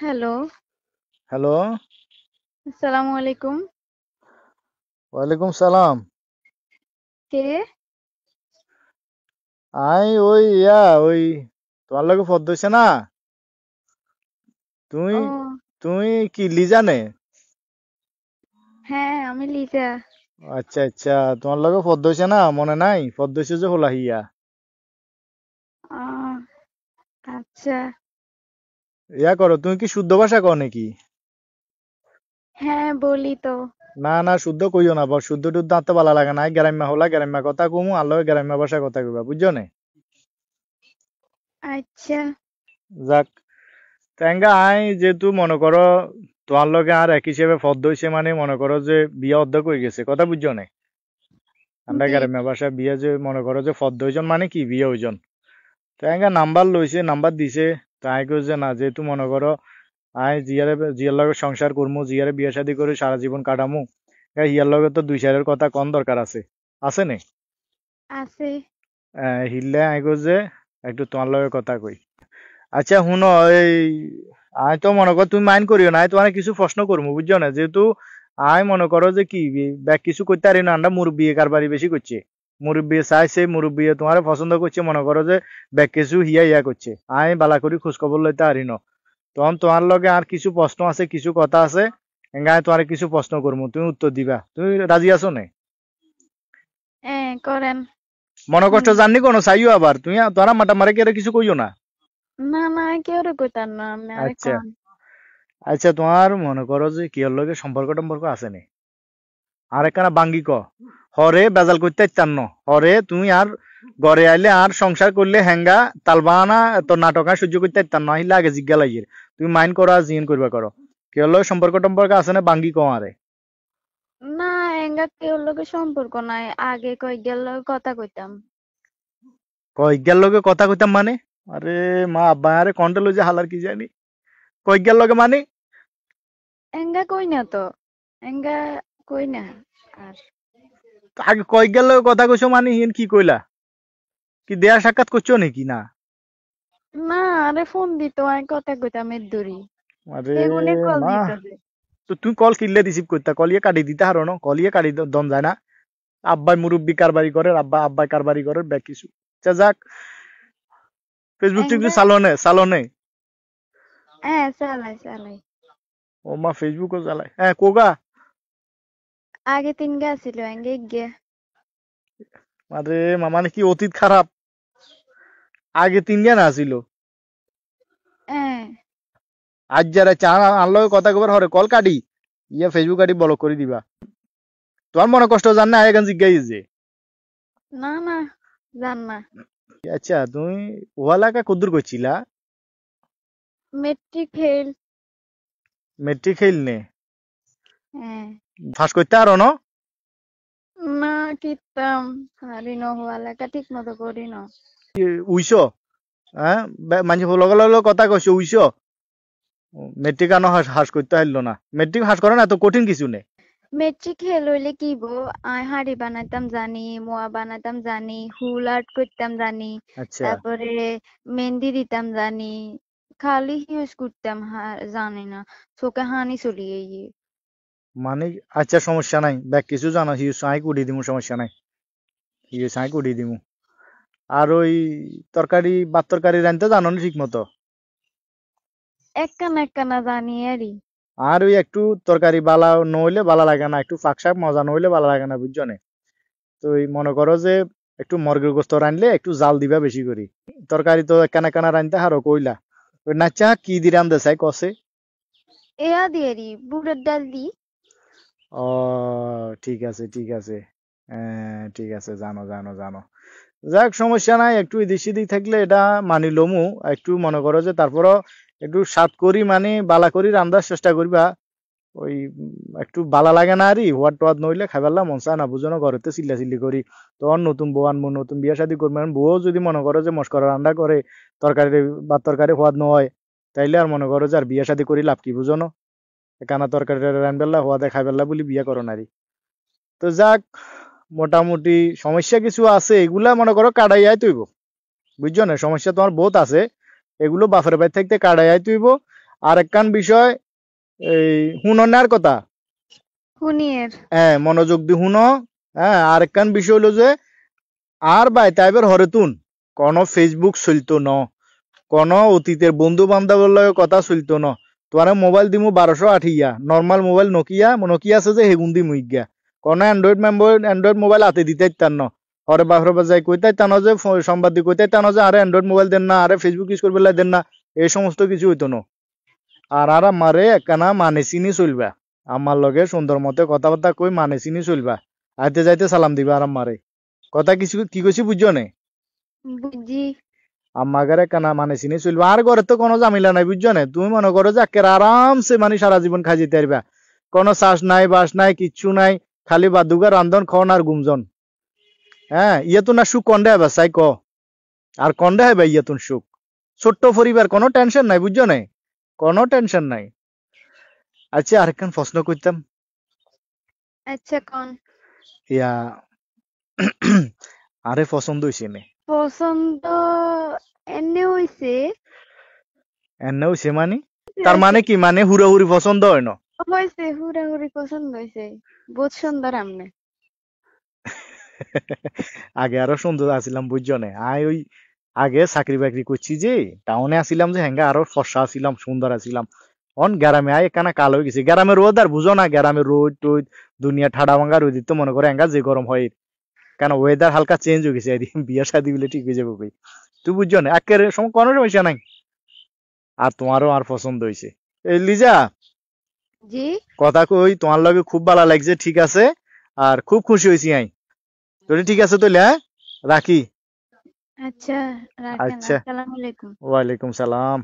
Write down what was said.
Hello, hello. আসসালামু আলাইকুম। ওয়ালাইকুম সালাম। কে? ওই ওই তোমার লগে ফোন দিছে না? তুমি ও তুমি কি লিজা নে? হ্যাঁ, আমি লিজা। আচ্ছা আচ্ছা, তোমার লগে ফোন দিছে না, মনে নাই? ফোন দিছে যে হোলাহিয়া। আহ, আচ্ছা। করো, তুমি কি শুদ্ধ ভাষা কও নাকি? হ্যাঁ, বলি তো। না না, শুদ্ধ কইও না, শুদ্ধ টুদ্ধ আনতে ভালো লাগে না। গ্রাম্য হলা গ্রাম্য কথা কমু, আর লগে গ্রাম্য ভাষা কথা কইবা, বুঝছো না? আচ্ছা। যাক, তেঙ্গা যেহেতু মনে করো তোমার লগে আর এক হিসেবে ফোন দিছে, মানে মনে করো যে বিয়ে অর্ধেক হয়ে গেছে, কথা বুঝছো না? আমরা জি, গ্রাম্য ভাষা বিয়ে যে মনে করো যে ফদ্দ হইজন মানে কি বিয়ে হইজন। তাই নাম্বার লইছে, নাম্বার দিছে। তাই কই যে না, যেহেতু মনে করো জিয়ার লগে সংসার করমু, জিয়ারে বিয়ে শাদী করে সারা জীবন কাটামু, হিয়ার লগে তো দুই চারের কথা কন দরকার আছে, আছে নে? আছে। হিললে আই কই যে একটু তোমার লগে কথা কই। আচ্ছা শুনো, এই আই তো মনে করো তুমি মাইন্ড করিও না, তোমার কিছু প্রশ্ন করবো, বুঝছো না? যেহেতু মনে করো যে কি ব্যাক কিছু করতে পারি না, আমরা মুরব্বি কারবারি বেশি করছে। মুরব্বি চাইছে, মুরব্বি তোমার পছন্দ করছে, মনে করো যে ব্যাক কিছু হিয়া করছে। বালা করি খোঁজ খবর লইতে পারি না। তখন তোমার লগে আর কিছু প্রশ্ন আছে, কিছু কথা আছে। এঙ্গায় তোমার কিছু প্রশ্ন করবো, তুমি উত্তর দিবা। তুমি রাজি আছো না? হ্যাঁ, করেন। মনে কষ্ট শুনবো। জাননি কোনো চাইও, আবার তুমি তোরা মাটা মারে কে কিছু কইও না। না, না, কেউ রে কইতাম না, আপনি আরে আচ্ছা কন। আচ্ছা, তোমার মনে করো যে কি লগে সম্পর্ক টম্পর্ক আছে নি? আর একখানা বাঙ্গি ক, হরে বেজাল করতে ইচ্ছান ন, হরে তুমি আর ঘরে আইলে আর সংসার করলে হেঙ্গা তালবানা তো নাটক আর সহ্য করতে ইচ্ছান ন, আহিলে আগে জিজ্ঞা লাগিয়ে তুমি মাইন্ড করো আর জিন করবা করো। কি হলো সম্পর্ক টম্পর্ক আছে না, বাঙ্গি ক আরে। না, এঙ্গা কেউ লগে সম্পর্ক নাই। আগে কয়েকগের লগে কথা কইতাম। কয়েকগার লগে কথা কইতাম মানে? আরে মা আব্বা আরে কন্ট্রোল যে হালার কি জানি। কয়েকগার লগে মানে? এঙ্গা কই না তো। এঙ্গা কই না। আর আগে কয়েকগার লগে কথা কইছো মানে হিন কি কইলা? কি দেয়া সাক্ষাৎ করছো নাকি না? না, আরে ফোন দিত, আমি কথা কইতাম এর দূরই। আরে এগুনে কল মা, দিত যে। তো তুই কল কিনলে রিসিভ করতা, কলিয়ে কাটি দিতে হারো না, কলিয়ে কাটি দম যায় না। আব্বাই মুরব্বি কারবারি করে, আব্বাই কারবারি করে, ব্যাক কিছু। আচ্ছা যাক, ফেসবুক টিকবি এঙ্গা চালনে চালনে? হ্যাঁ, চালাই চালাই। ও মা ফেসবুকও চালায়, কোগা। আগে ৩ গা ছিল, এঙ্গে গে। আরে মামানে কি অতীত খারাপ? আগে তিন জন আসিল, হ্যাঁ, আজ যারা চা আনলো কথা কবার হরে কল কাটি, ফেসবুক কাটি ব্লক করে দিবা। তোমার মনে কষ্ট জান না, এখন জিজ্ঞাই যে। না না, জান না। আচ্ছা, তুমি ওয়ালাকা কদ্দুর করছিলা? Matric fail. মেট্রিক খেল নে? হ্যাঁ। ফাঁস করতে আরো ন? না, কিতাম হারি ন হওয়া লেখা ঠিক মতো করি ন। উইশ, হ্যাঁ, মানুষ লগে লগে কথা কইছো উইশ। মেট্রিক আনো হাস করতে হারলো না, মেট্রিক হাস করে না তো কঠিন কিছু নেই। মেট্রিক ফেল হইলে কি বো, আয় হাড়ি বানাইতাম জানি, মোয়া বানাইতাম জানি, হুল আর্ট করতাম জানি, আচ্ছা, তারপরে মেহেন্দি দিতাম জানি। খালি হিউজ করতাম জানি না। চোখে হানি চলিয়ে গিয়ে। মানে আচ্ছা সমস্যা নাই, ব্যাক কিছু জানো হিউ সাই কুড়ি দিমু, সমস্যা নাই, হিউ সাই কুড়ি দিমু। আর ওই তরকারি ভাত তরকারি রানতে জানো না ঠিক মতো? একখানা একখানা জানি আরই। আর ওই একটু তরকারি বালা নইলে বালা লাগে না, একটু ফাঁক শাক মজা নইলে বালা লাগে না, বুঝছো না? তো এই মনে করো যে একটু মর্গের গোস্ত রানলে একটু জাল দিবা বেশি করি। তরকারি তো একখানা একখানা রানতে হারো কইলা। ওই নাচা কি দি রান্ধে চাই কষে? এয়া দিয়েরি বুড়ের ডাল দি। ও ঠিক আছে ঠিক আছে, ঠিক আছে, জানো জানো জানো। যাক সমস্যা নাই, একটু এদিক সেদিক থাকলে এটা মানি লমু। একটু মনে করো যে তারপরও একটু স্বাদ করি মানে বালা করি রান্ধার চেষ্টা করবা। ওই একটু বালা লাগে না আরই, হোয়াট টোয়াদ নইলে খাইবারলা মন চায় না, বুঝো না? ঘরেতে চিল্লা চিল্লি করি। তখন নতুন বউ আনবো, নতুন বিয়া শাদী করবো, বউ যদি মনে করো যে মস্করা রান্না করে, তরকারি বা তরকারি সোয়াদ নয়, তাইলে আর মনে করো যে আর বিয়া শাদী করি লাভ কি, বুঝো না? কানা তরকারি রান্নবেলা সোয়াদে খাইবেলা বলি বিয়া করো নারী। তো যাক, মোটামুটি সমস্যা কিছু আছে, এগুলা মনে করো কাটাইয়াই তুইব, বুঝছো না? সমস্যা তোমার বহুত আছে, এগুলো বাপের বাড়ি থাকতে কাটাইয়াই তুইব। আর একখান বিষয় এই হুননার কথা হুনিয়ের মনোযোগ দি হুনো। আর একখান বিষয় হলো যে আর বাই তাইবার হরেতুন কোন ফেসবুক চলতো ন, কোন অতীতের বন্ধু বান্ধবের লগে কথা চলতো ন। তোমার মোবাইল দিমু 1280 নর্মাল মোবাইল নোকিয়া নোকিয়া আছে যে হেগুন দিমু ইগা। কোন অ্যান্ড্রয়েড মোবাইল হাতে দিতে ইত্যান ন। হরে বাহরে বাজাই কইতে টানো যে সংবাদ দি কইতে টানো যে আরে অ্যান্ড্রয়েড মোবাইল দেন না, আরে ফেসবুক ইউজ করবে দেন না, এই সমস্ত কিছু হইতো না। আর আমারে একখানা মানে চিনি চলবা, আমার লগে সুন্দর মতে কথাবার্তা কই মানে চিনি চলবা, আইতে যাইতে সালাম দিবা আর আমারে। কথা কিছু কি কইছি বুঝছো নে? বুঝি। আমাগারে কানা মানে চিনি চলবা। আর ঘরে তো কোনো ঝামেলা নাই বুঝছো নে? তুমি মনে করো যে একের আরামসে মানে সারা জীবন খাই যেতে পারবা, কোনো চাষ নাই বাস নাই কিচ্ছু নাই, খালি বাদুগা রান্ধন খাওয়ান আর গুমজন। ইয়ে তো না সুখ কন্ডে হবে চাই ক, আর কন্ডে হবে ইয়ে তুন সুখ। ছোট্ট পরিবার, কোনো টেনশন নাই বুঝছো নে, কোনো টেনশন নাই। আচ্ছা আরেকখান প্রশ্ন করতাম। আচ্ছা কোন। ইয়া আরে পছন্দ হইছে নে? পছন্দ এনে হইছে। এনে হইছে মানে তার মানে কি, মানে হুড়াহুড়ি পছন্দ হয় না? হয়েছে হুড়াহুড়ি পছন্দ হয়েছে। বহুত সুন্দর আমনে। আগে আরো সুন্দর আছিলাম বুঝছো নে। ওই আগে চাকরি বাকরি করছি যে টাউনে আসিলাম যে হ্যাঙ্গা আরো ফর্সা আছিলাম, সুন্দর আছিলাম। অন গ্রামে একানা কাল হয়ে গেছে। গ্রামের রোদ আর বুঝো না, গ্রামের রোদ টোদ দুনিয়া ঠাডা ভাঙ্গা রোদ তো মনে করে হ্যাঙ্গা যে গরম হয়, কেন ওয়েদার হালকা চেঞ্জ হয়ে গেছে। এদিন বিয়ে শাদি বলে ঠিক হয়ে যাবে কই, তুই বুঝছো না একের সময় কোনো সমস্যা নাই। আর তোমারও আর পছন্দ হয়েছে। এই লিজা জি। কথা কই, তোমার লগে খুব ভালো লাগছে, ঠিক আছে। আর খুব খুশি হয়েছি আই। তোরে ঠিক আছে তাহলে, রাখি। আচ্ছা রাখেন। আচ্ছা, আসসালামু আলাইকুম। ওয়ালাইকুম সালাম।